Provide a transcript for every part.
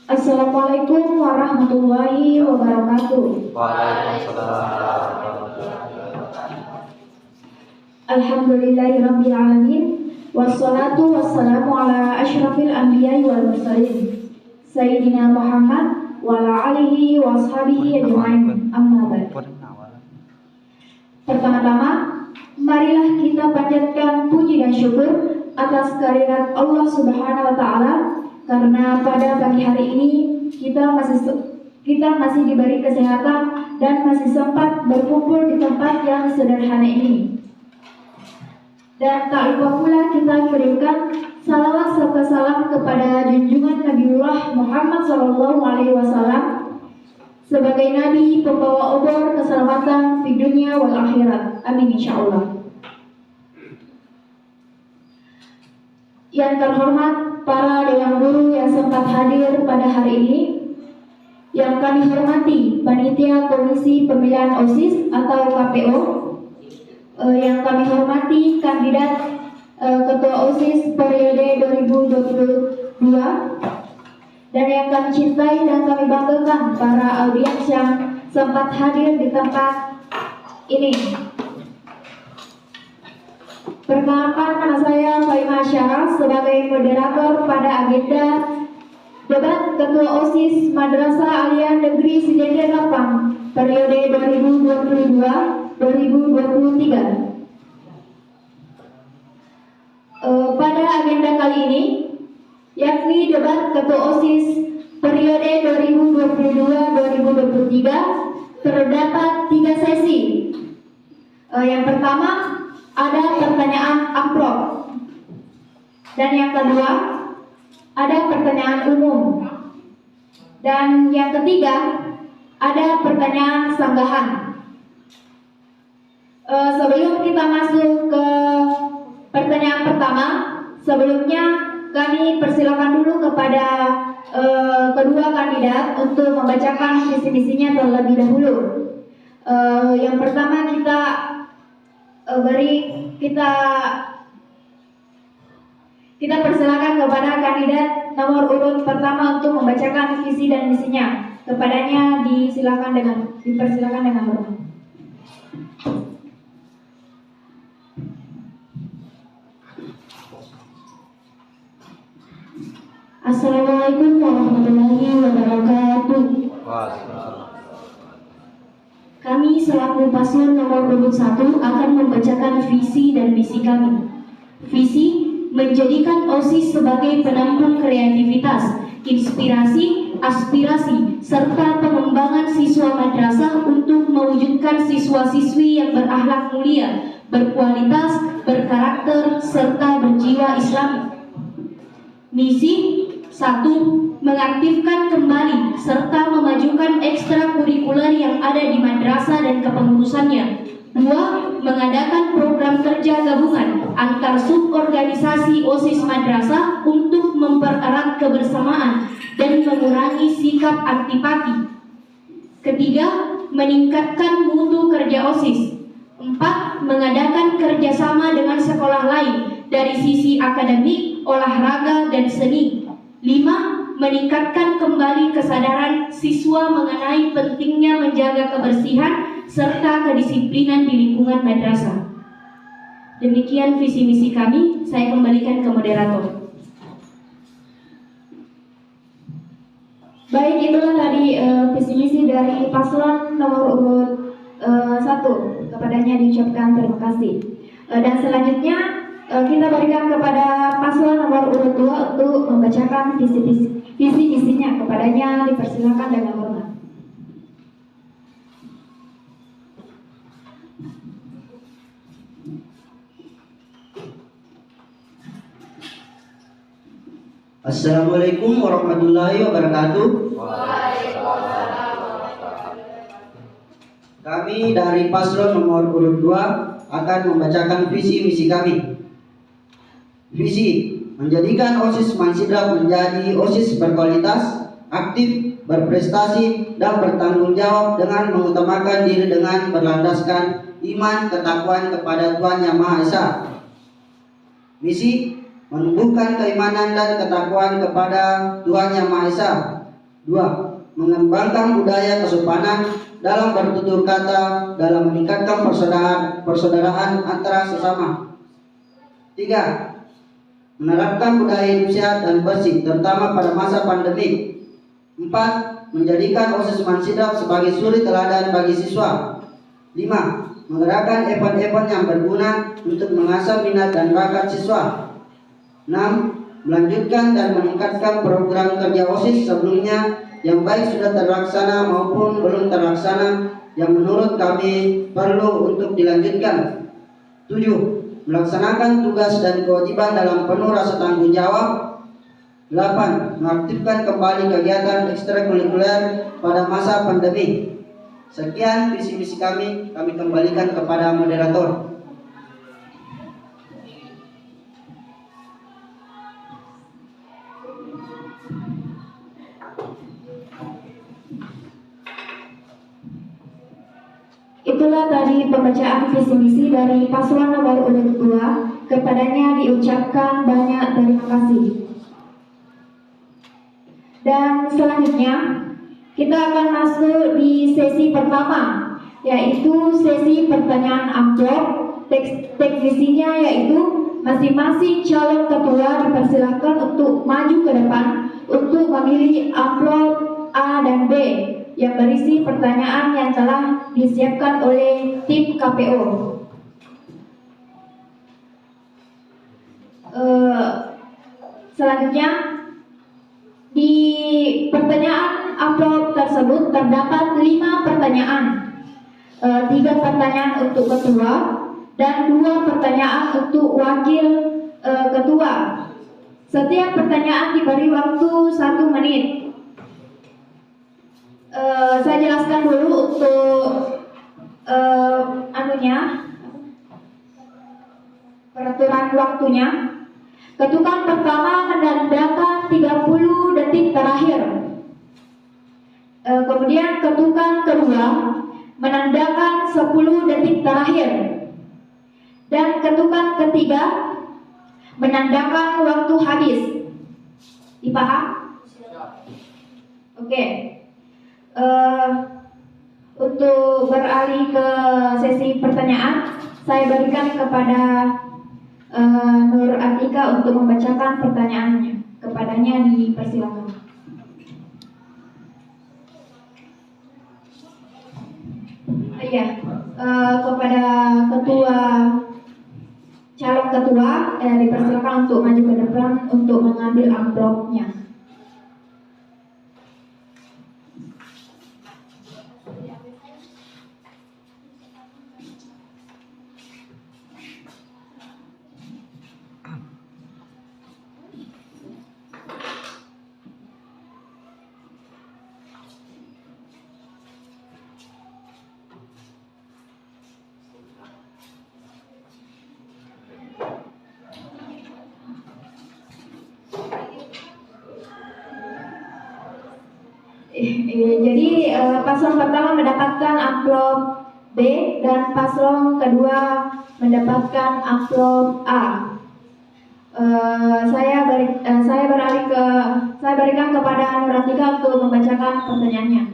Assalamualaikum warahmatullahi wabarakatuh. Waalaikumsalam. Alhamdulillahirabbil alamin. Wassalatu wassalamu ala asyrafil anbiya'i wal mursalin Sayyidina Muhammad wa ala alihi wa ashabihi ajma'in. Amma ba'd. Pertama-tama, marilah kita panjatkan puji dan syukur atas kehadirat Allah Subhanahu wa taala karena pada pagi hari ini kita masih diberi kesehatan dan masih sempat berkumpul di tempat yang sederhana ini. Dan tak lupa pula kita kirimkan salawat serta salam kepada junjungan Nabiullah Muhammad SAW sebagai Nabi pembawa obor keselamatan di dunia wal akhirat. Amin insyaallah. Yang terhormat para dewan guru yang sempat hadir pada hari ini, yang kami hormati panitia Komisi Pemilihan OSIS atau KPO, yang kami hormati kandidat Ketua OSIS periode 2022, dan yang kami cintai dan kami banggakan para audiens yang sempat hadir di tempat ini. Perkenalkan, nama saya Faimah Syarah sebagai moderator pada agenda debat Ketua OSIS Madrasah Aliyah Negeri Sejender Lapang periode 2022-2023. Pada agenda kali ini, yakni debat Ketua OSIS periode 2022-2023, terdapat 3 sesi. Yang pertama ada pertanyaan amplop, dan yang kedua ada pertanyaan umum, dan yang ketiga ada pertanyaan sanggahan. Sebelum kita masuk ke pertanyaan pertama, sebelumnya kami persilakan dulu kepada kedua kandidat untuk membacakan visi-misinya terlebih dahulu. Yang pertama kita persilakan kepada kandidat nomor urut pertama untuk membacakan visi dan misinya. Kepadanya dipersilakan dengan hormat. Assalamualaikum warahmatullahi wabarakatuh. Kami selaku paslon nomor urut 1 akan membacakan visi dan misi kami. Visi: menjadikan OSIS sebagai penampung kreativitas, inspirasi, aspirasi, serta pengembangan siswa madrasah untuk mewujudkan siswa-siswi yang berakhlak mulia, berkualitas, berkarakter, serta berjiwa Islami. Misi: 1. Mengaktifkan kembali serta memajukan ekstrakurikuler yang ada di madrasah dan kepengurusannya. 2. Mengadakan program kerja gabungan antar suborganisasi OSIS madrasah untuk mempererat kebersamaan dan mengurangi sikap antipati. 3. Meningkatkan mutu kerja OSIS. 4. Mengadakan kerjasama dengan sekolah lain dari sisi akademik, olahraga, dan seni. 5. Meningkatkan kembali kesadaran siswa mengenai pentingnya menjaga kebersihan serta kedisiplinan di lingkungan madrasah. Demikian visi misi kami. Saya kembalikan ke moderator. Baik, itulah tadi visi misi dari paslon nomor urut 1. Kepadanya diucapkan terima kasih. Dan selanjutnya kita berikan kepada paslon nomor urut 2 untuk membacakan visi misinya. Kepadanya dipersilakan dengan hormat. Assalamualaikum warahmatullahi wabarakatuh. Kami dari paslon nomor urut 2 akan membacakan visi misi kami. Visi: menjadikan OSIS Mansidrap menjadi OSIS berkualitas, aktif, berprestasi, dan bertanggung jawab dengan mengutamakan diri dengan berlandaskan iman ketakwaan kepada Tuhan Yang Maha Esa. Misi: menumbuhkan keimanan dan ketakwaan kepada Tuhan Yang Maha Esa 2. Mengembangkan budaya kesopanan dalam bertutur kata dalam meningkatkan persaudaraan antara sesama. 3. Menerapkan budaya hidup sehat dan bersih terutama pada masa pandemi. 4. Menjadikan OSIS Mansidrap sebagai suri teladan bagi siswa. 5. Menggerakkan event-event yang berguna untuk mengasah minat dan bakat siswa. 6. Melanjutkan dan meningkatkan program kerja OSIS sebelumnya yang baik sudah terlaksana maupun belum terlaksana yang menurut kami perlu untuk dilanjutkan. 7. Melaksanakan tugas dan kewajiban dalam penuh rasa tanggung jawab. 8. Mengaktifkan kembali kegiatan ekstrakurikuler pada masa pandemi. Sekian visi misi kami kembalikan kepada moderator. Itulah tadi pembacaan visi misi dari paslon nomor urut 2. Kepadanya diucapkan banyak terima kasih. Dan selanjutnya kita akan masuk di sesi pertama, yaitu sesi pertanyaan amplop. Teks visinya yaitu masing-masing calon ketua dipersilahkan untuk maju ke depan untuk memilih amplop A dan B yang berisi pertanyaan yang telah disiapkan oleh tim KPO. Selanjutnya, di pertanyaan amplop tersebut terdapat 5 pertanyaan, 3 pertanyaan untuk ketua dan 2 pertanyaan untuk wakil ketua. Setiap pertanyaan diberi waktu 1 menit. Saya jelaskan dulu untuk peraturan waktunya. Ketukan pertama menandakan 30 detik terakhir. Kemudian ketukan kedua menandakan 10 detik terakhir. Dan ketukan ketiga menandakan waktu habis. Dipaham? Oke. Untuk beralih ke sesi pertanyaan, saya berikan kepada Nur Atika untuk membacakan pertanyaannya. Kepadanya dipersilakan. Kepada calon ketua dipersilakan untuk maju ke depan untuk mengambil amplopnya. Jadi paslon pertama mendapatkan amplop B dan paslon kedua mendapatkan amplop A. Saya berikan kepada Nur Atika untuk membacakan pertanyaannya.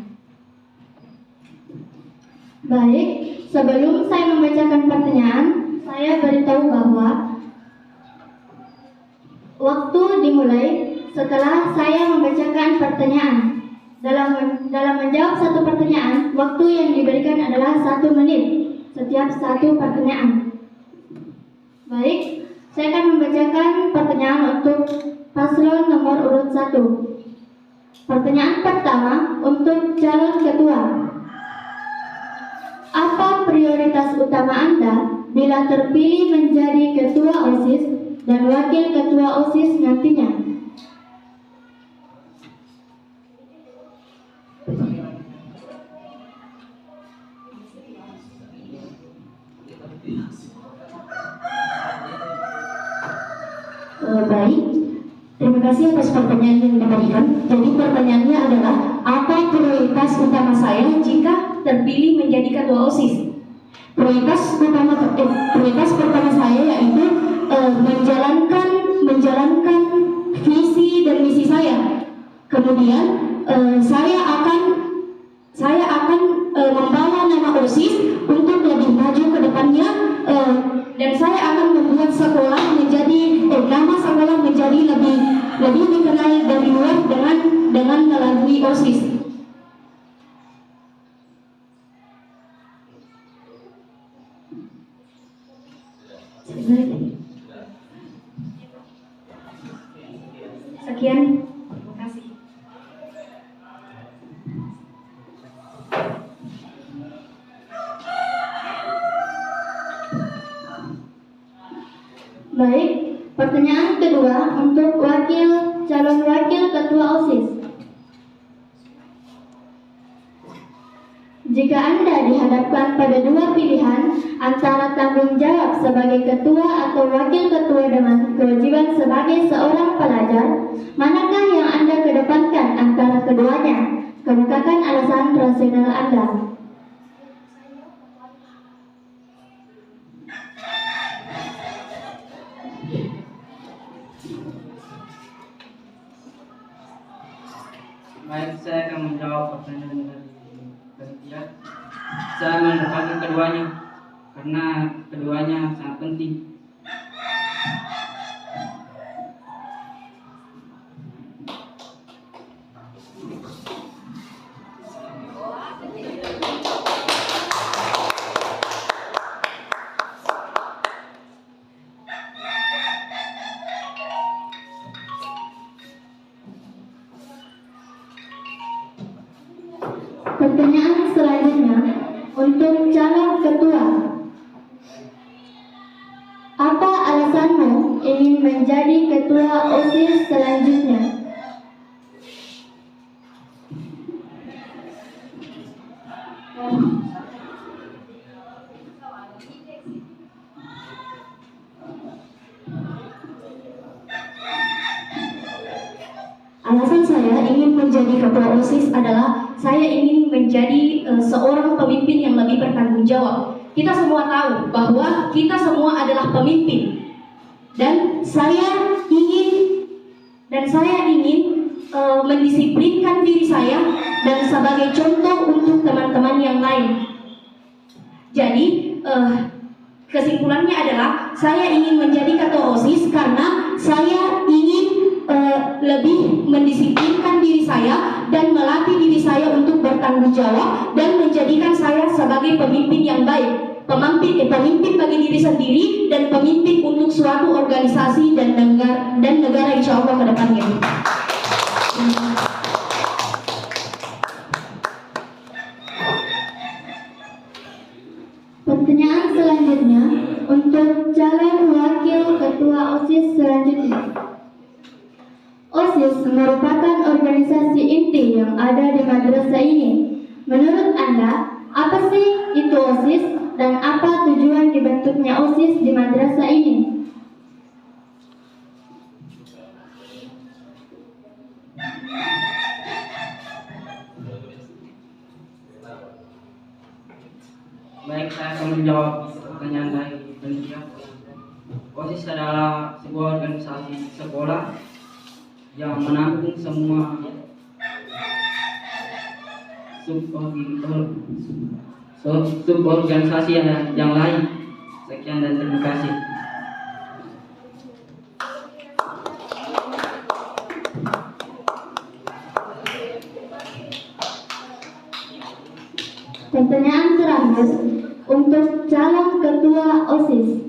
Baik, sebelum saya membacakan pertanyaan, saya beritahu bahwa waktu dimulai setelah saya membacakan pertanyaan. Dalam menjawab satu pertanyaan, waktu yang diberikan adalah 1 menit setiap satu pertanyaan. Baik, saya akan membacakan pertanyaan untuk paslon nomor urut 1. Pertanyaan pertama untuk calon ketua. Apa prioritas utama Anda bila terpilih menjadi ketua OSIS dan wakil ketua OSIS nantinya? Baik, terima kasih atas pertanyaan yang diberikan. Jadi pertanyaannya adalah, apa prioritas utama saya jika terpilih menjadi ketua OSIS? Prioritas pertama saya yaitu menjalankan visi dan misi saya. Kemudian saya akan membawa nama OSIS untuk lebih maju ke depannya, dan saya akan membuat sekolah menjadi nama sekolah menjadi lebih dikenal dari luar dengan melalui OSIS. Sekian, terima kasih. Baik, pertanyaan kedua untuk calon wakil ketua OSIS. Jika Anda dihadapkan pada dua pilihan antara tanggung jawab sebagai ketua atau wakil ketua dengan kewajiban sebagai seorang pelajar, manakah yang Anda kedepankan antara keduanya? Kemukakan alasan rasional Anda. Baik, saya akan menjawab pertanyaan dari panitia. Saya mendapatkan keduanya karena keduanya sangat penting. Pertanyaan selanjutnya untuk calon ketua. Apa alasanmu ingin menjadi ketua OSIS selanjutnya? Alasan saya ingin menjadi ketua OSIS adalah saya ingin menjadi seorang pemimpin yang lebih bertanggung jawab. Kita semua tahu bahwa kita semua adalah pemimpin, dan saya ingin mendisiplinkan diri saya dan sebagai contoh untuk teman-teman yang lain. Jadi kesimpulannya adalah saya ingin menjadi ketua OSIS karena saya ingin lebih mendisiplinkan diri saya dan melatih diri saya untuk bertanggung jawab dan menjadikan saya sebagai pemimpin yang baik, pemimpin bagi diri sendiri dan pemimpin untuk suatu organisasi dan negara insya Allah ke depannya. Pertanyaan selanjutnya untuk calon wakil ketua OSIS selanjutnya. OSIS merupakan organisasi inti yang ada di madrasah ini. Menurut Anda, apa sih itu OSIS dan apa tujuan dibentuknya OSIS di madrasah ini? Baik, saya akan menjawab pertanyaan dari panitia. OSIS adalah sebuah organisasi sekolah yang menampung semua suborganisasi yang lain. Sekian dan terima kasih. Pertanyaan terakhir untuk calon ketua OSIS.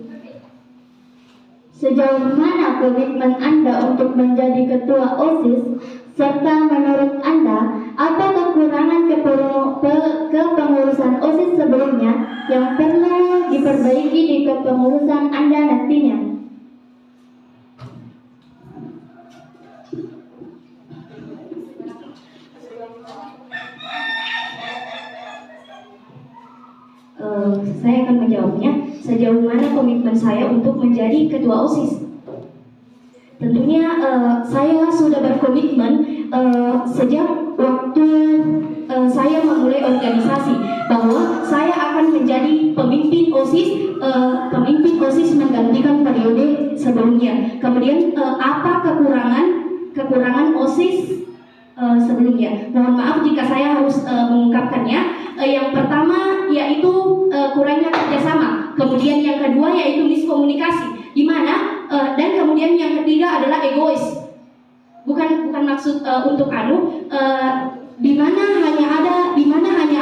Sejauh mana komitmen Anda untuk menjadi ketua OSIS, serta menurut Anda, apa kekurangan kepengurusan OSIS sebelumnya yang perlu diperbaiki di kepengurusan Anda nantinya? Saya akan menjawabnya. Sejauh mana komitmen saya untuk menjadi ketua OSIS? Tentunya saya sudah berkomitmen sejak waktu saya memulai organisasi bahwa saya akan menjadi pemimpin OSIS menggantikan periode sebelumnya. Kemudian apa kekurangan OSIS sebelumnya. Mohon maaf jika saya harus mengungkapkannya. Yang pertama yaitu kurangnya kerjasama, kemudian yang kedua yaitu miskomunikasi, di mana dan kemudian yang ketiga adalah egois. Bukan maksud untuk di mana hanya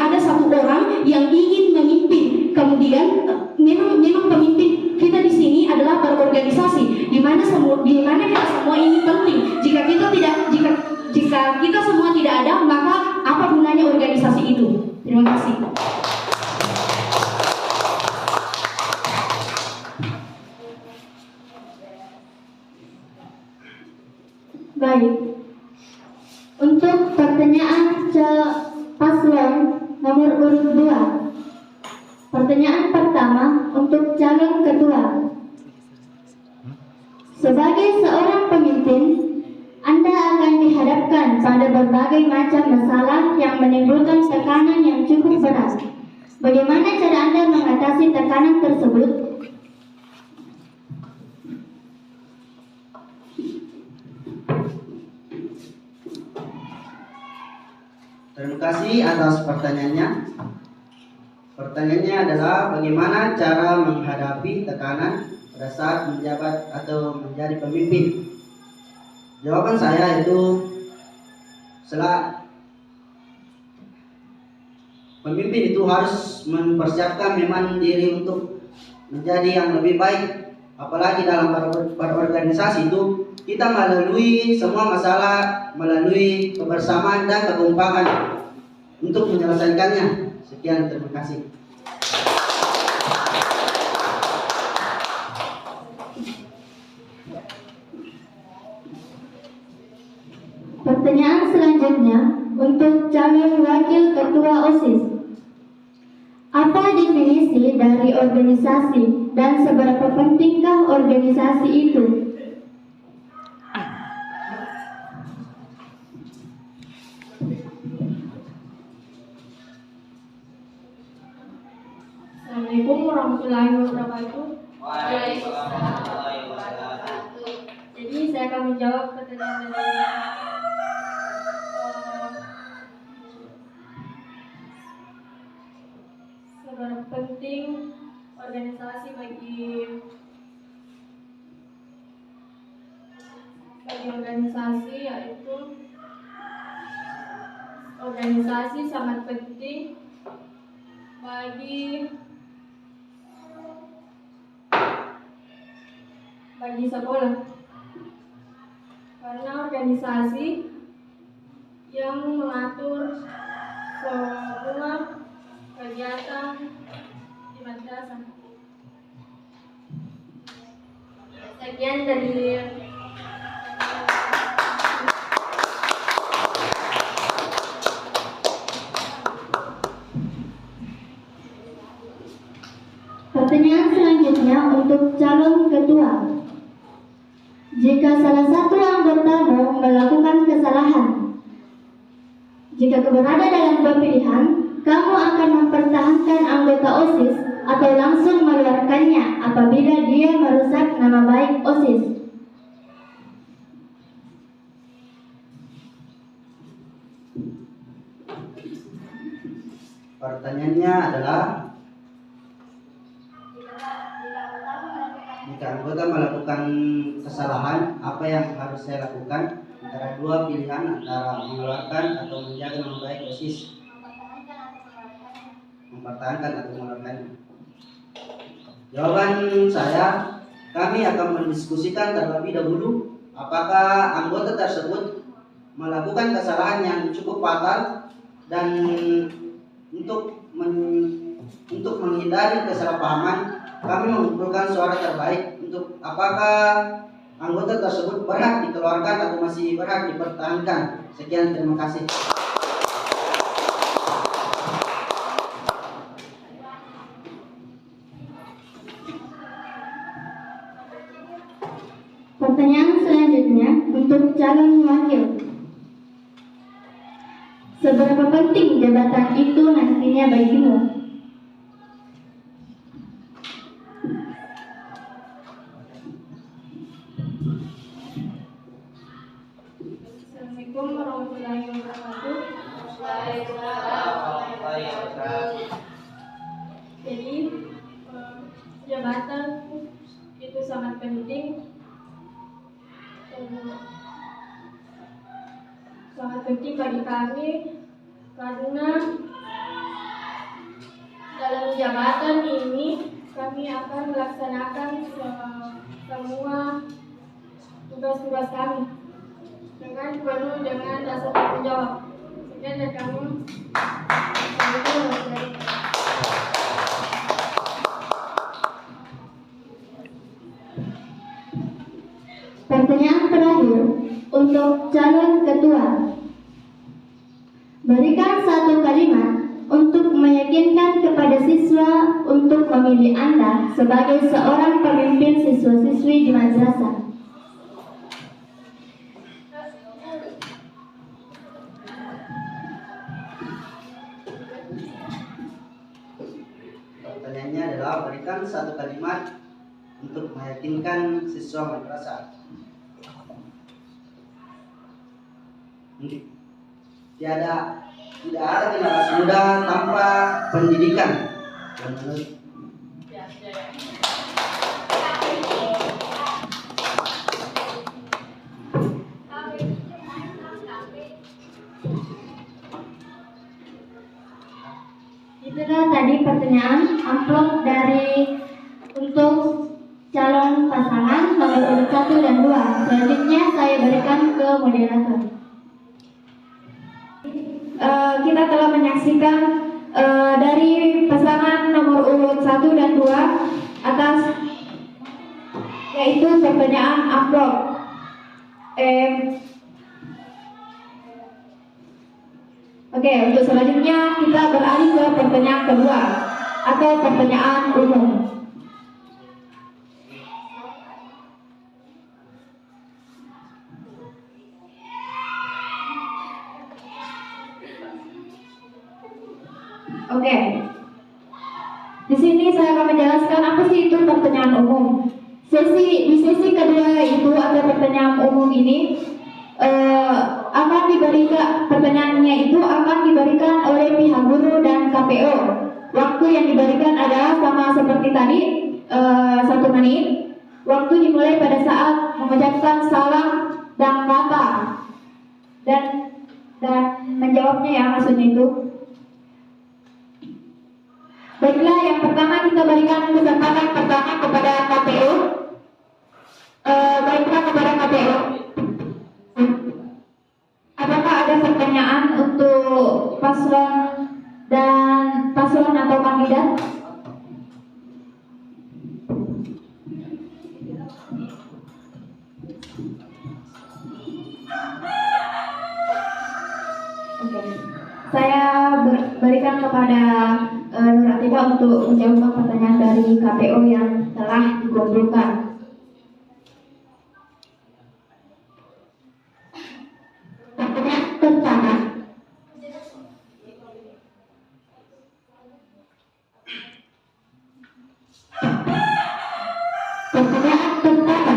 ada satu orang yang ingin memimpin. Kemudian memang pemimpin kita di sini adalah berorganisasi, di mana kita semua ini penting. Jika kita semua tidak ada, maka apa gunanya organisasi itu? Terima kasih. Baik. Untuk pertanyaan paslon nomor urut 2. Pertanyaan pertama untuk calon ketua. Sebagai seorang pemimpin, Anda akan dihadapkan pada berbagai macam masalah yang menimbulkan tekanan yang cukup berat. Bagaimana cara Anda mengatasi tekanan tersebut? Terima kasih atas pertanyaannya. Pertanyaannya adalah bagaimana cara menghadapi tekanan pada saat menjabat atau menjadi pemimpin. Jawaban saya itu pemimpin itu harus mempersiapkan memang diri untuk menjadi yang lebih baik. Apalagi dalam berorganisasi itu kita melalui semua masalah melalui kebersamaan dan kekompakan untuk menyelesaikannya. Sekian, terima kasih. Pertanyaan selanjutnya untuk calon wakil ketua OSIS. Apa definisi dari organisasi dan seberapa pentingkah organisasi itu? Assalamualaikum warahmatullahi wabarakatuh. Jadi saya akan menjawab pertanyaan dari Seberapa penting organisasi bagi organisasi, yaitu organisasi sangat penting bagi sekolah, karena organisasi yang mengatur semua kegiatan di madrasah. Sekian dari pertanyaan selanjutnya untuk calon ketua. Jika salah satu anggotamu melakukan kesalahan, jika kamu berada dalam pemilihan, kamu akan mempertahankan anggota OSIS atau langsung mengeluarkannya apabila dia merusak nama baik OSIS. Pertanyaannya adalah jika anggota melakukan kesalahan, apa yang harus saya lakukan? Antara dua pilihan, antara mengeluarkan atau menjaga nama baik OSIS. Mempertahankan atau mengeluarkannya. Jawaban saya, kami akan mendiskusikan terlebih dahulu apakah anggota tersebut melakukan kesalahan yang cukup fatal, dan untuk menghindari kesalahpahaman, kami mengumpulkan suara terbaik untuk apakah anggota tersebut berhak dikeluarkan atau masih berhak dipertahankan. Sekian, terima kasih. Pertanyaan selanjutnya untuk calon wakil. Seberapa penting jabatan itu nantinya bagimu? Assalamualaikum warahmatullahi jabatan itu sangat penting. Sangat penting bagi kami karena dalam jabatan ini kami akan melaksanakan semua tugas-tugas kami dengan penuh dengan rasa tanggung jawab. Sekian dari kami. Pertanyaan terakhir untuk calon ketua. Berikan satu kalimat untuk meyakinkan kepada siswa untuk memilih Anda sebagai seorang pemimpin siswa-siswi di madrasah. Pertanyaannya adalah berikan satu kalimat untuk meyakinkan siswa madrasah. Tidak ada generasi muda tanpa pendidikan. Dan menurut Itulah tadi pertanyaan amplop dari untuk calon pasangan nomor urut 1 dan 2. Selanjutnya saya berikan ke moderator. Kita telah menyaksikan dari pasangan nomor urut 1 dan 2 atas yaitu pertanyaan amplop. Oke, untuk selanjutnya kita beralih ke pertanyaan kedua atau pertanyaan umum. Oke. Di sini saya akan menjelaskan apa sih itu pertanyaan umum. Di sesi kedua itu atau pertanyaan umum ini akan diberikan pertanyaannya itu akan diberikan oleh pihak guru dan KPO. Waktu yang diberikan adalah sama seperti tadi 1 menit. Waktu dimulai pada saat mengucapkan salam dan kata dan menjawabnya ya maksudnya itu. Baiklah, yang pertama kita berikan kesempatan pertama kepada KPO. Baiklah kepada KPO. Apakah ada pertanyaan untuk paslon atau kandidat? Oke. Saya berikan kepada Nur Atibah untuk menjawab pertanyaan dari KPO yang telah dikumpulkan. Pertanyaan pertama. Pertanyaan pertama.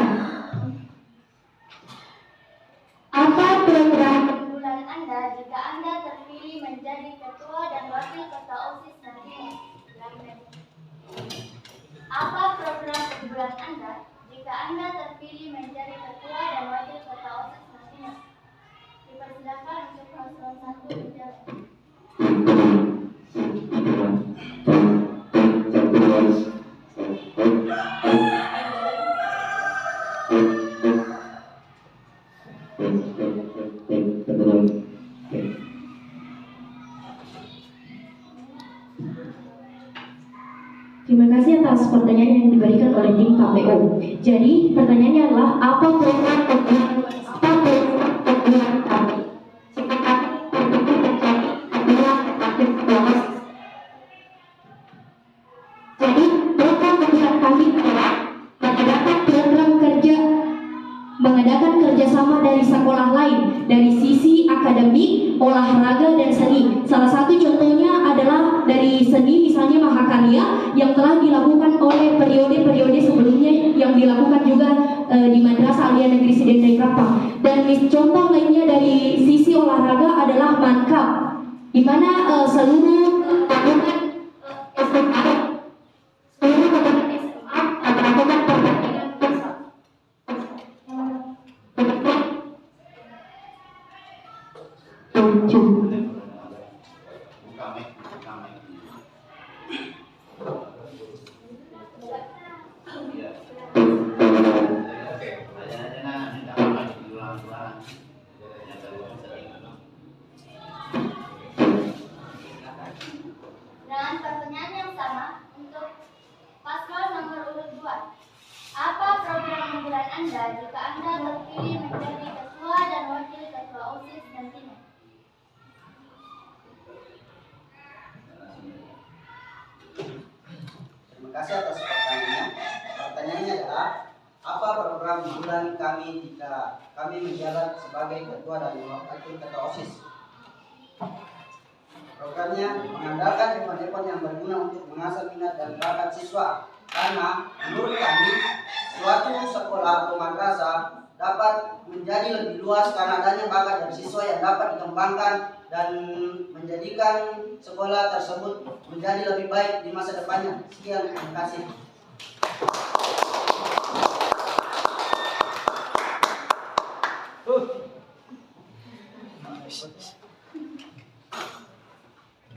Apa program Bulan Anda jika Anda terpilih menjadi ketua dan wakil ketua OSIS nantinya? Apa program unggulan Anda jika Anda terpilih menjadi ketua dan wakil ketua OSIS nantinya? Dipersilakan untuk paslon 1 menjawab. Terima kasih atas pertanyaan yang diberikan oleh tim KPO. Jadi pertanyaannya adalah apa program unggulan kami jika kami terpilih menjadi ketua wakil ketua OSIS? Jadi program unggulan kami adalah mengadakan kerjasama dari sekolah lain dari sisi akademik, olahraga dan seni. Salah satu contohnya adalah dari seni, misalnya Mahakarya yang telah dilakukan oleh periode-periode sebelumnya yang dilakukan juga di Madrasah Aliyah Negeri Sidendai Krapang. Dan contoh lainnya dari sisi olahraga adalah Mankap, di mana seluruh tabungan SMA Iya. Oke, pertanyaannya tidak apa diulang-ulang. Yang kedua sering. Dengan pertanyaan yang sama untuk paslon nomor urut 2. Apa program unggulan Anda jika Anda terpilih menjadi ketua dan wakil ketua OSIS nantinya? Terima kasih atas pertanyaannya. Pertanyaannya adalah apa program unggulan kami jika kami menjabat sebagai ketua dan wakil ketua OSIS? Programnya mengandalkan event-event yang berguna untuk mengasah minat dan bakat siswa. Karena menurut kami, suatu sekolah atau madrasah dapat menjadi lebih luas karena adanya bakat dari siswa yang dapat dikembangkan dan menjadikan sekolah tersebut menjadi lebih baik di masa depannya. Sekian, terima kasih.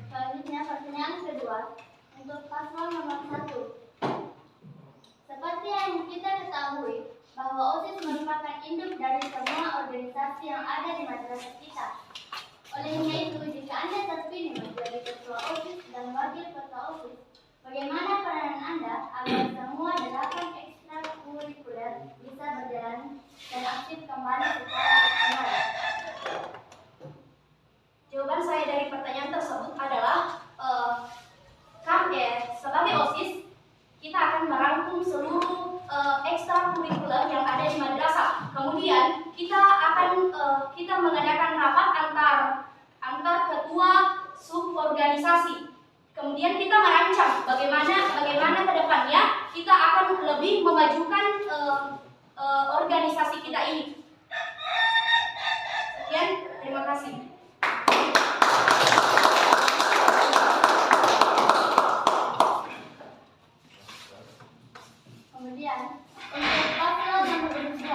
Selanjutnya pertanyaan kedua untuk paslon nomor 1. Seperti yang kita ketahui bahwa OSIS merupakan induk dari semua organisasi yang ada di madrasah kita. Olehnya itu, jika Anda terpilih menjadi ketua OSIS dan wakil ketua OSIS, bagaimana peranan Anda agar semua 8 ekstrakurikuler bisa berjalan dan aktif kembali secara optimal? Jawaban saya dari pertanyaan tersebut adalah sebagai OSIS kita akan merangkum seluruh ekstrakurikuler yang ada di madrasah. Kemudian kita mengadakan rapat antar ketua suborganisasi. Kemudian kita merancang bagaimana ke depannya kita akan lebih memajukan organisasi kita ini. Sekian, terima kasih. Kemudian, untuk paslon nomor 2.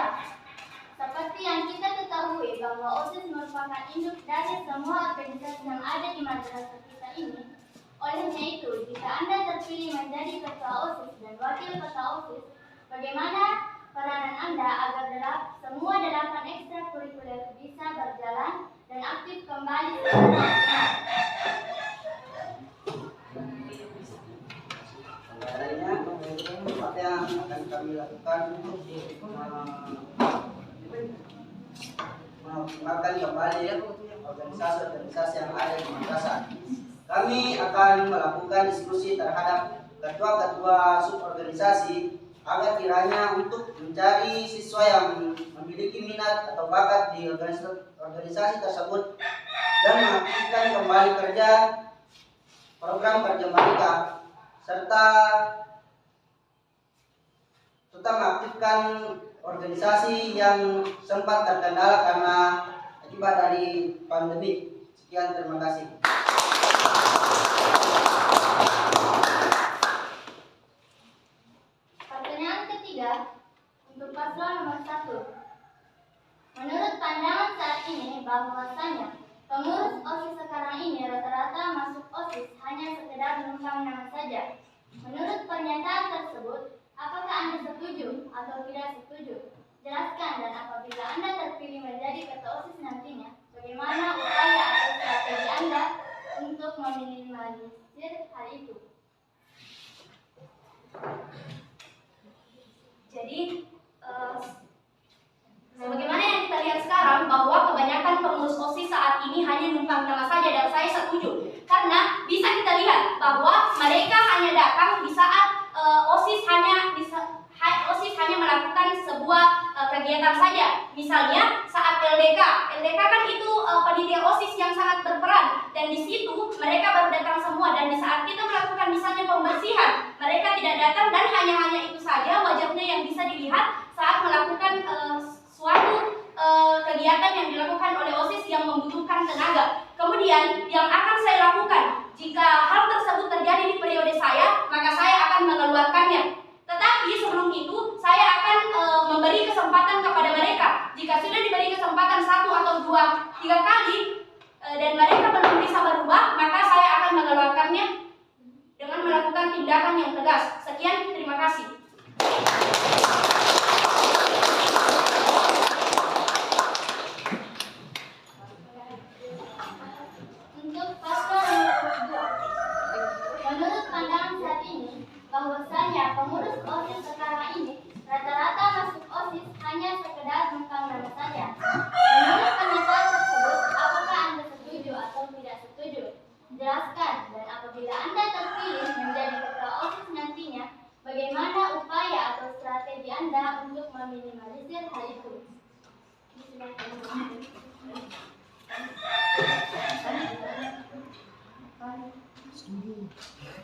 Seperti yang kita ketahui bahwa OSIS merupakan induk dari semua organisasi yang ada di madrasah kita ini. Olehnya itu, jika Anda terpilih menjadi ketua OSIS dan wakil ketua OSIS, bagaimana peranan Anda agar semua 8 ekstrakurikuler bisa berjalan dan aktif kembali secara optimal? Apa yang akan kami lakukan untuk mengembangkan kembali organisasi-organisasi yang ada di madrasah. Kami akan melakukan diskusi terhadap ketua-ketua suborganisasi agar kiranya untuk mencari siswa yang memiliki minat atau bakat di organisasi tersebut dan mengaktifkan kembali kerja program kerja mereka serta mengaktifkan organisasi yang sempat terkendala karena akibat dari pandemi. Sekian, terima kasih. Pertanyaan ketiga untuk paslon nomor 1. Menurut pandangan saat ini bahwasanya pengurus OSIS sekarang ini rata-rata masuk OSIS hanya sekedar numpang nama saja. Menurut pernyataan tersebut, apakah Anda setuju atau tidak setuju? Jelaskan, dan apabila Anda terpilih menjadi ketua OSIS nantinya, bagaimana upaya atau strategi Anda untuk meminimalisir hal itu? Jadi, sebagaimana yang kita lihat sekarang bahwa kebanyakan pengurus OSIS saat ini hanya numpang nama saja, dan saya setuju karena bisa kita lihat bahwa mereka hanya datang di saat OSIS hanya melakukan sebuah kegiatan saja. Misalnya saat LDK kan itu panitia OSIS yang sangat berperan, dan di situ mereka baru datang semua. Dan di saat kita melakukan misalnya pembersihan, mereka tidak datang, dan hanya itu saja wajahnya yang bisa dilihat saat melakukan suatu kegiatan yang dilakukan oleh OSIS yang membutuhkan tenaga. Kemudian yang akan saya lakukan jika hal tersebut terjadi di periode saya, maka saya akan mengeluarkannya. Tetapi sebelum itu saya akan memberi kesempatan kepada mereka. Jika sudah diberi kesempatan 1 atau 2, 3 kali dan mereka belum bisa berubah, maka saya akan mengeluarkannya dengan melakukan tindakan yang tegas. Sekian, terima kasih. Untuk paslon nomor 2, menurut pandangan saat ini, bahwasanya pengurus OSIS sekarang ini rata-rata masuk OSIS hanya sekedar numpang nama saja. Menurut pernyataan tersebut, apakah Anda setuju atau tidak setuju? Jelaskan, dan apabila Anda terpilih menjadi ketua OSIS nantinya, bagaimana upaya atau strategi Anda untuk meminimalisir hal itu?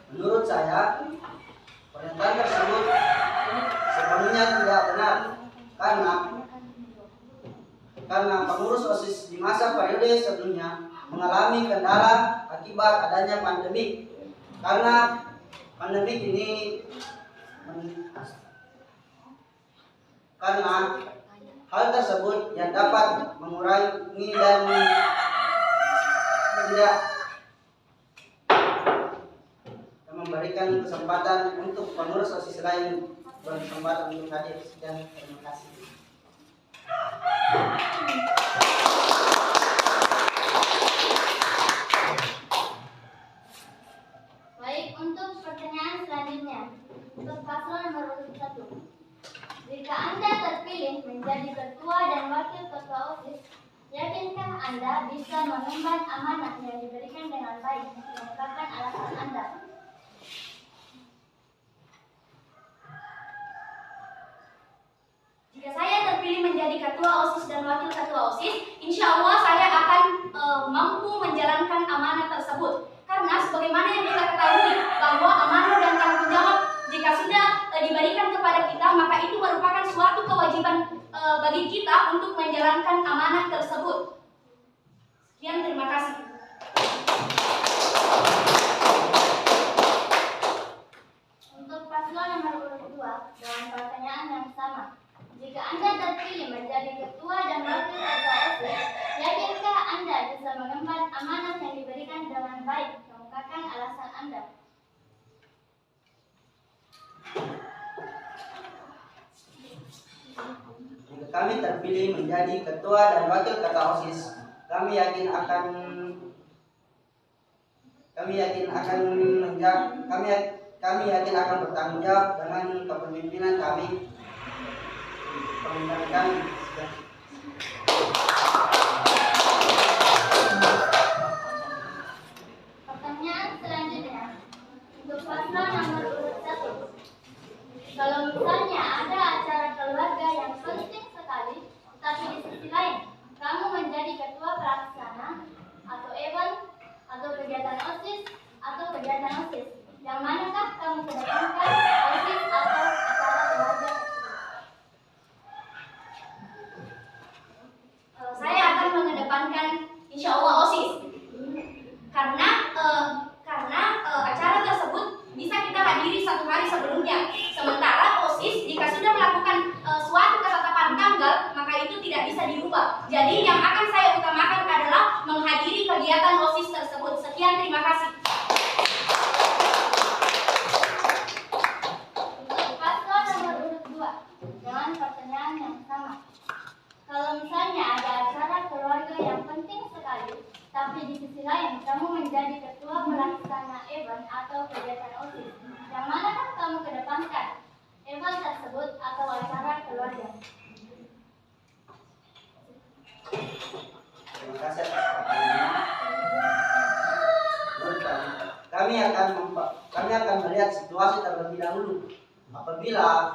Menurut saya, pernyataan tersebut sepenuhnya tidak benar karena pengurus OSIS di masa periode sebelumnya mengalami kendala akibat adanya pandemi. Karena pandemi ini karena hal tersebut yang dapat mengurangi dan tidak memberikan kesempatan untuk pengurus OSIS lain berkesempatan untuk hadir. Dan terima kasih. Baik, untuk pertanyaan selanjutnya, untuk paslon nomor 1. Jika Anda terpilih menjadi ketua dan wakil ketua OSIS, yakinkah Anda bisa mengemban amanah yang diberikan dengan baik? Mengungkapkan alasan Anda. Jika saya terpilih menjadi ketua OSIS dan wakil ketua OSIS, insya Allah saya akan mampu menjalankan amanah tersebut. Karena sebagaimana yang kita ketahui bahwa amanah dan tanggung jawab jika sudah diberikan kepada kita, maka itu merupakan suatu kewajiban bagi kita untuk menjalankan amanah tersebut. Sekian, terima kasih. Untuk paslon nomor urut 2, dengan pertanyaan yang sama. Jika Anda terpilih menjadi ketua dan wakil ketua OSIS, yakinkah Anda bisa mengemban amanah yang diberikan dengan baik? Mengungkapkan alasan Anda. Jika kami terpilih menjadi ketua dan wakil ketua OSIS, kami yakin akan bertanggung jawab dengan kepemimpinan kami. Pertanyaan selanjutnya, untuk paslon nomor urut 1. Kalau misalnya ada acara keluarga yang penting sekali, tapi di sisi lain kamu menjadi ketua pelaksana atau event atau kegiatan OSIS atau kegiatan OSIS, yang manakah kamu kedepankan, OSIS atau acara keluarga tersebut? Saya akan mengedepankan insya Allah OSIS. Karena acara tersebut bisa kita hadiri 1 hari sebelumnya. Sementara OSIS jika sudah melakukan suatu ketetapan tanggal, maka itu tidak bisa dirubah. Jadi yang akan saya utamakan adalah menghadiri kegiatan OSIS tersebut. Sekian, terima kasih. Untuk paslon nomor urut 2, dengan pertanyaan yang sama. Kalau misalnya ada acara keluarga yang penting sekali, tapi di sisi lain kamu menjadi ketua pelaksana event atau kegiatan OSIS, yang manakah kamu kedepankan, event tersebut atau acara keluarga? Terima kasih atas pertanyaannya. Menurut kami akan melihat situasi terlebih dahulu. Apabila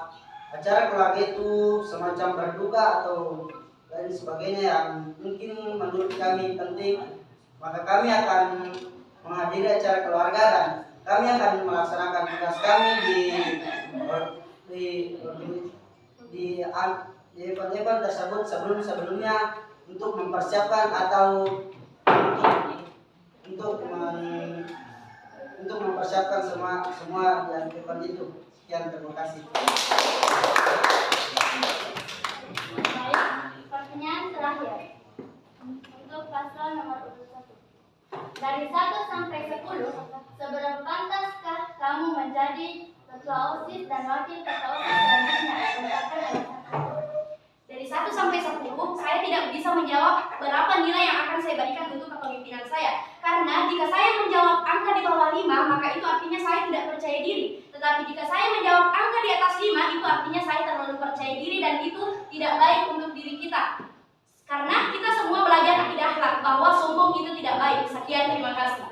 acara keluarga itu semacam berduka atau lain sebagainya yang mungkin menurut kami penting, maka kami akan menghadiri acara keluarga dan kami akan melaksanakan tugas kami di event-event tersebut sebelumnya untuk mempersiapkan atau untuk mempersiapkan semua yang event itu. Sekian, terima kasih. Baik, pertanyaan terakhir untuk paslon nomor urut 1. Dari 1 sampai 10, seberapa pantaskah kamu menjadi Ketua OSIS dan Wakil Ketua OSIS selanjutnya mengungkapkan alasan. Dari 1 sampai 10, saya tidak bisa menjawab berapa nilai yang akan saya berikan untuk kepemimpinan saya. Karena jika saya menjawab angka di bawah 5, maka itu artinya saya tidak percaya diri. Tetapi jika saya menjawab angka di atas 5, itu artinya saya terlalu percaya diri dan itu tidak baik untuk diri kita. Karena kita semua belajar akidah akhlak bahwa sombong itu tidak baik. Sekian, terima kasih.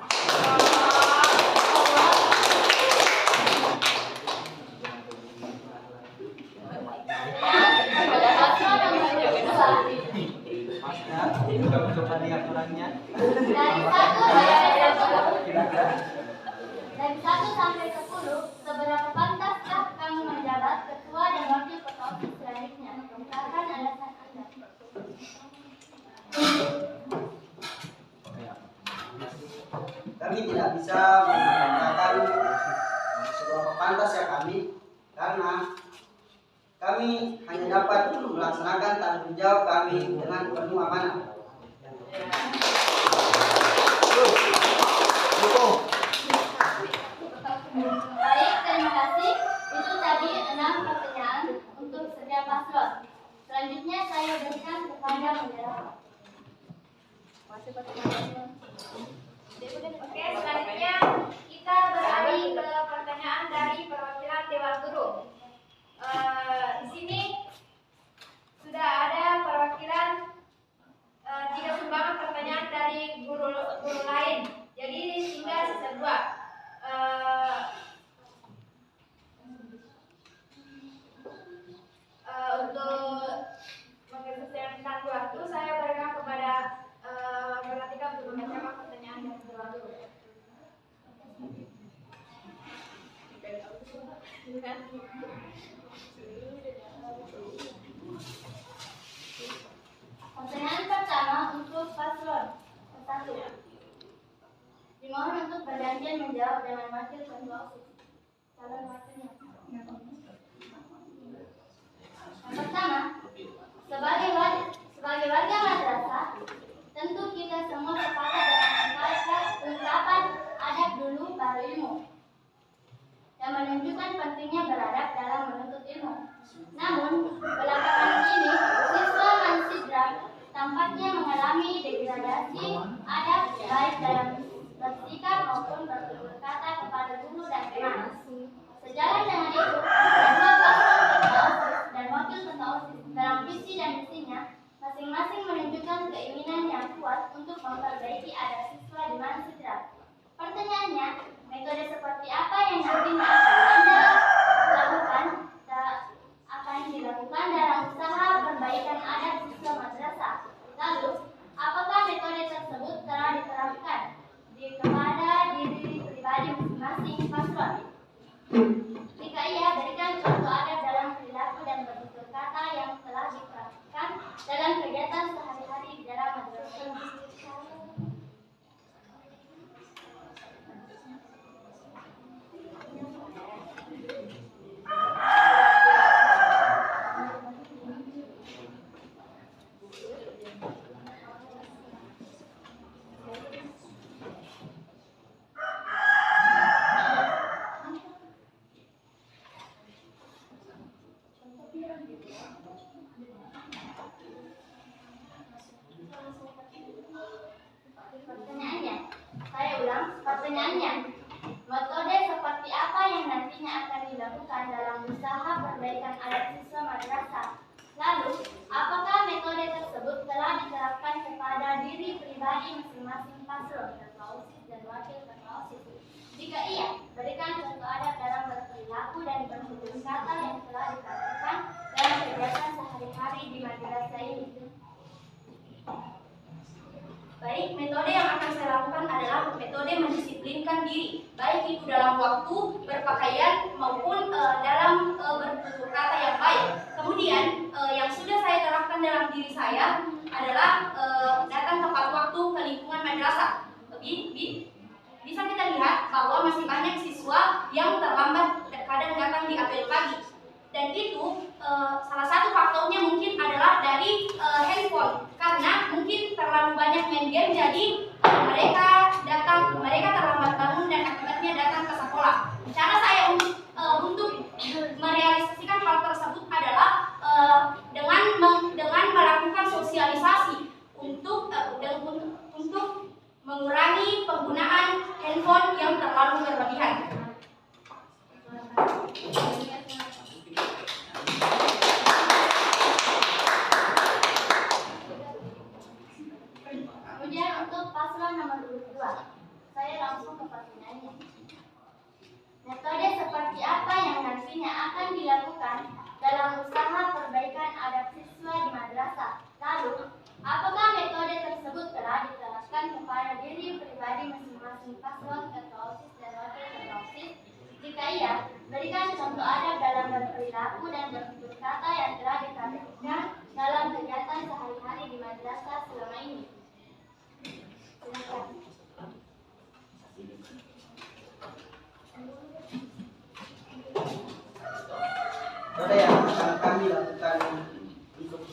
Dari 1 sampai 10, seberapa pantaskah kamu menjabat ketua dan wakil ketua OSIS selanjutnya? Ungkapkan alasan Anda. Kami tidak bisa mengatakan seberapa pantas ya kami, karena kami hanya dapat melaksanakan tanggung jawab kami dengan penuh amanah. Baik, terima kasih. Itu tadi 6 pertanyaan untuk setiap paslon. Selanjutnya saya berikan kepada moderator. Oke, selanjutnya kita beralih ke pertanyaan dari perwakilan Dewan Guru. Di sini sudah ada perwakilan 3 sumbangan pertanyaan dari guru lain. Jadi tinggal sisa 2. Untuk mengefisienkan waktu, saya berikan kepada Pratika untuk membacakan pertanyaan yang kedua dulu. Pertanyaan pertama untuk paslon 1. Dimohon untuk bergantian menjawab dengan wakil ketua OSIS. Calon wakilnya. Yang pertama, sebagai warga madrasah, tentu kita semua sepakat dengan ungkapan adab dulu baru ilmu, yang menunjukkan pentingnya beradab dalam menuntut ilmu. Namun, belakangan ini, siswa Mansidrap tampaknya mengalami degradasi adab baik dalam bersikap maupun bertutur kata kepada guru dan teman. Sejalan dengan itu, kedua paslon ketua OSIS dan wakil ketua OSIS dalam visi dan misinya masing-masing menunjukkan keinginan yang kuat untuk memperbaiki adab siswa di Mansidrap. Pertanyaannya, metode seperti apa yang nantinya akan dilakukan dalam usaha perbaikan adab siswa madrasah? Lalu, apakah metode tersebut telah diterapkan kepada diri pribadi masing-masing paslon? Jika iya, berikan contoh adab dalam perilaku dan bertutur kata yang telah diterapkan dalam kegiatan sehari-hari di dalam madrasah. Pertanyaannya, metode seperti apa yang nantinya akan dilakukan dalam usaha perbaikan adab siswa madrasah? Lalu, apakah metode tersebut telah diterapkan kepada diri pribadi masing-masing paslon, ketua OSIS dan wakil ketua OSIS? Jika iya, berikan contoh adab dalam berperilaku dan bertutur kata yang telah diterapkan dalam kegiatan sehari-hari di madrasah ini. Baik, metode yang akan saya lakukan adalah metode mendisiplinkan diri, baik itu dalam waktu, berpakaian, maupun dalam bertutur kata yang baik. Kemudian, yang sudah saya terapkan dalam diri saya adalah datang tepat waktu ke lingkungan madrasah. Bisa kita lihat bahwa masih banyak siswa yang terlambat, kadang datang di apel pagi. Dan itu salah satu faktornya mungkin adalah dari handphone, karena mungkin terlalu banyak main game, jadi mereka terlambat bangun dan akibatnya datang ke sekolah. Cara saya untuk untuk merealisasikan hal tersebut adalah dengan melakukan sosialisasi untuk mengurangi penggunaan handphone yang terlalu berlebihan. Kemudian untuk paslon nomor 2, saya langsung ke pertanyaannya. Metode seperti apa yang nantinya akan dilakukan dalam usaha perbaikan adab siswa di madrasah? Lalu, apakah metode tersebut telah diterapkan kepada diri pribadi masing-masing paslon ketua OSIS dan wakil ketua OSIS? Jika iya, berikan contoh adab dalam berperilaku dan bertutur kata yang telah diterapkan dalam kegiatan sehari-hari di madrasah selama ini. Silakan. Ada yang akan kami lakukan untuk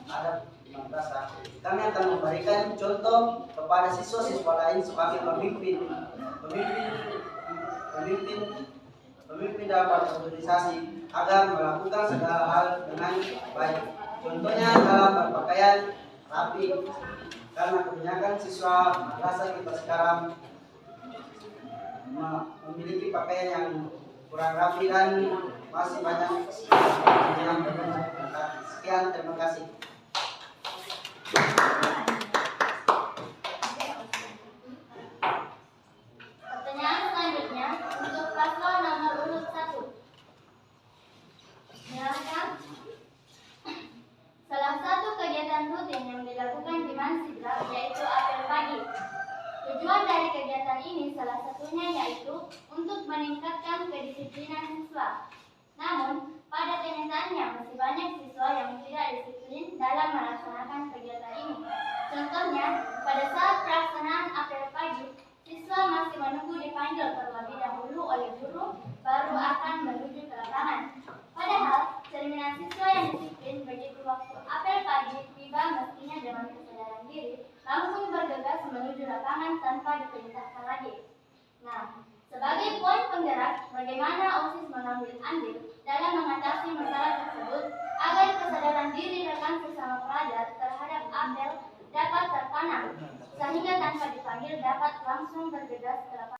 adab di madrasah. Kami akan memberikan contoh kepada siswa-siswa lain sebagai pemimpin dalam berorganisasi agar melakukan segala hal dengan baik. Contohnya dalam berpakaian rapi, karena kebanyakan siswa madrasah kita sekarang memiliki pakaian yang kurang rapi dan masih banyak yang belum. Sekian, terima kasih. Pertanyaan selanjutnya untuk paslon nomor urut 1. Silakan. Salah satu kegiatan rutin yang dilakukan di Mansidrap yaitu apel pagi. Tujuan dari kegiatan ini salah satunya yaitu untuk meningkatkan kedisiplinan siswa. Namun, pada kenyataannya masih banyak siswa yang tidak disiplin dalam melaksanakan kegiatan ini. Contohnya, pada saat pelaksanaan apel pagi, siswa masih menunggu dipanggil terlebih dahulu oleh guru, baru akan menuju ke lapangan. Padahal, cerminan siswa yang disiplin begitu waktu apel pagi tiba mestinya dengan kesadaran diri, langsung bergegas menuju lapangan tanpa diperintahkan lagi. Nah, sebagai poin penggerak, bagaimana OSIS mengambil andil dalam mengatasi masalah tersebut agar kesadaran diri rekan sesama pelajar terhadap apel dapat tertanam, sehingga tanpa dipanggil dapat langsung bergegas ke lapangan.